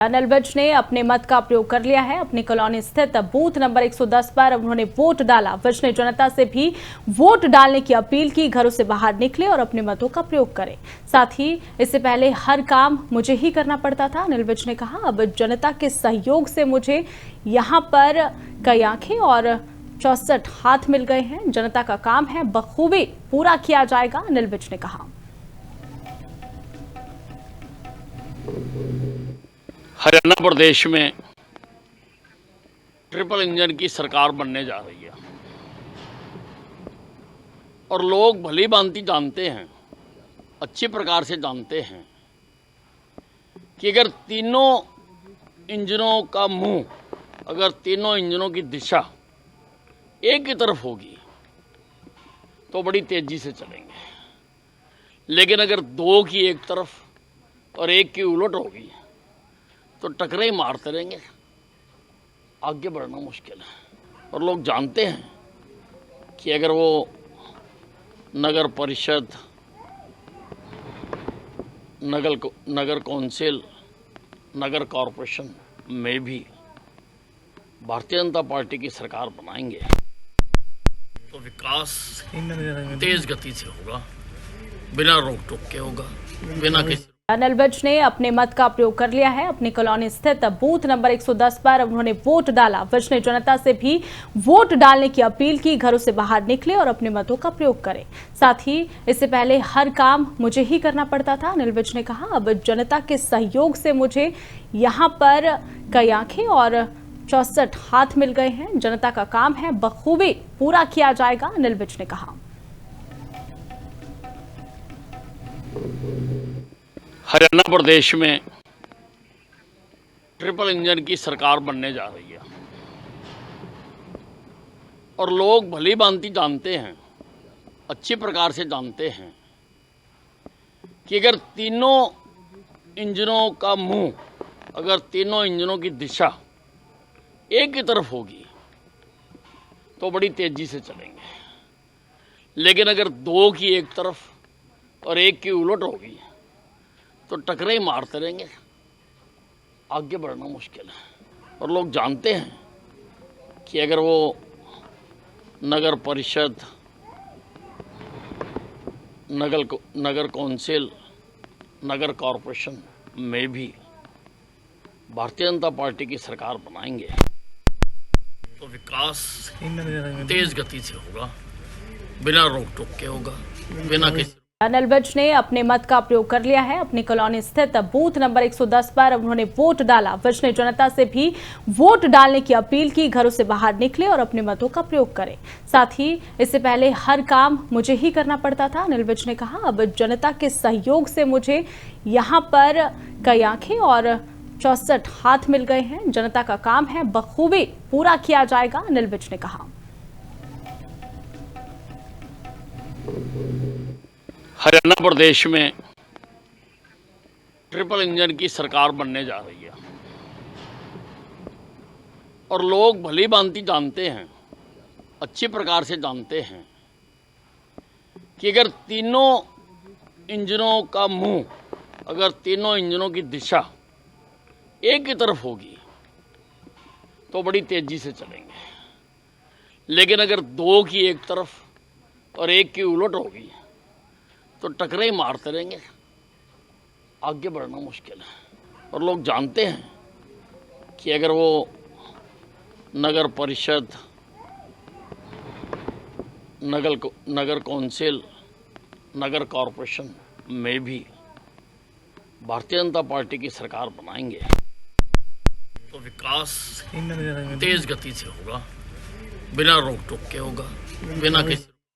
अनिल विज ने अपने मत का प्रयोग कर लिया है। अपनी कॉलोनी स्थित बूथ नंबर 110 पर उन्होंने वोट डाला। विज ने जनता से भी वोट डालने की अपील की। घरों से बाहर निकले और अपने मतों का प्रयोग करें। साथ ही इससे पहले हर काम मुझे ही करना पड़ता था। अनिल विज ने कहा, अब जनता के सहयोग से मुझे यहाँ पर कई आंखें और 64 हाथ मिल गए हैं। जनता का काम है बखूबी पूरा किया जाएगा, अनिल विज ने कहा। हरियाणा प्रदेश में ट्रिपल इंजन की सरकार बनने जा रही है और लोग भली भांति जानते हैं, अच्छी प्रकार से जानते हैं कि अगर तीनों इंजनों का मुंह, अगर तीनों इंजनों की दिशा एक ही तरफ होगी तो बड़ी तेजी से चलेंगे, लेकिन अगर दो की एक तरफ और एक की उलट होगी तो टकरे ही मारते रहेंगे, आगे बढ़ना मुश्किल है। और लोग जानते हैं कि अगर वो नगर परिषद, नगर कौंसिल, नगर कॉरपोरेशन में भी भारतीय जनता पार्टी की सरकार बनाएंगे तो विकास तेज गति से होगा, बिना रोक टोक के होगा, बिना किसी। अनिल विज ने अपने मत का प्रयोग कर लिया है। अपनी कॉलोनी स्थित बूथ नंबर 110 पर उन्होंने वोट डाला। विज ने जनता से भी वोट डालने की अपील की। घरों से बाहर निकले और अपने मतों का प्रयोग करें। साथ ही इससे पहले हर काम मुझे ही करना पड़ता था। अनिल विज ने कहा, अब जनता के सहयोग से मुझे यहाँ पर कई आंखें और 64 हाथ मिल गए हैं। जनता का काम है बखूबी पूरा किया जाएगा, अनिल विज ने कहा। हरियाणा प्रदेश में ट्रिपल इंजन की सरकार बनने जा रही है और लोग भली भांति जानते हैं, अच्छी प्रकार से जानते हैं कि अगर तीनों इंजनों का मुंह, अगर तीनों इंजनों की दिशा एक ही तरफ होगी तो बड़ी तेजी से चलेंगे, लेकिन अगर दो की एक तरफ और एक की उलट होगी तो टकरे ही मारते रहेंगे, आगे बढ़ना मुश्किल है। और लोग जानते हैं कि अगर वो नगर परिषद, नगर कौंसिल, नगर कॉरपोरेशन में भी भारतीय जनता पार्टी की सरकार बनाएंगे तो विकास तेज गति से होगा, बिना रोक टोक के होगा, बिना किसी। अनिल विज ने अपने मत का प्रयोग कर लिया है। अपनी कॉलोनी स्थित बूथ नंबर 110 पर उन्होंने वोट डाला। विज ने जनता से भी वोट डालने की अपील की। घरों से बाहर निकले और अपने मतों का प्रयोग करें। साथ ही इससे पहले हर काम मुझे ही करना पड़ता था। अनिल विज ने कहा, अब जनता के सहयोग से मुझे यहाँ पर कई आंखें और 64 हाथ मिल गए हैं। जनता का काम है बखूबी पूरा किया जाएगा, अनिल विज ने कहा। हरियाणा प्रदेश में ट्रिपल इंजन की सरकार बनने जा रही है और लोग भली भांति जानते हैं, अच्छी प्रकार से जानते हैं कि अगर तीनों इंजनों का मुंह, अगर तीनों इंजनों की दिशा एक ही तरफ होगी तो बड़ी तेजी से चलेंगे, लेकिन अगर दो की एक तरफ और एक की उलट होगी तो टकरे ही मारते रहेंगे, आगे बढ़ना मुश्किल है। और लोग जानते हैं कि अगर वो नगर परिषद, नगर कौंसिल, नगर कॉरपोरेशन में भी भारतीय जनता पार्टी की सरकार बनाएंगे तो विकास तेज गति से होगा, बिना रोक टोक के होगा, बिना किसी।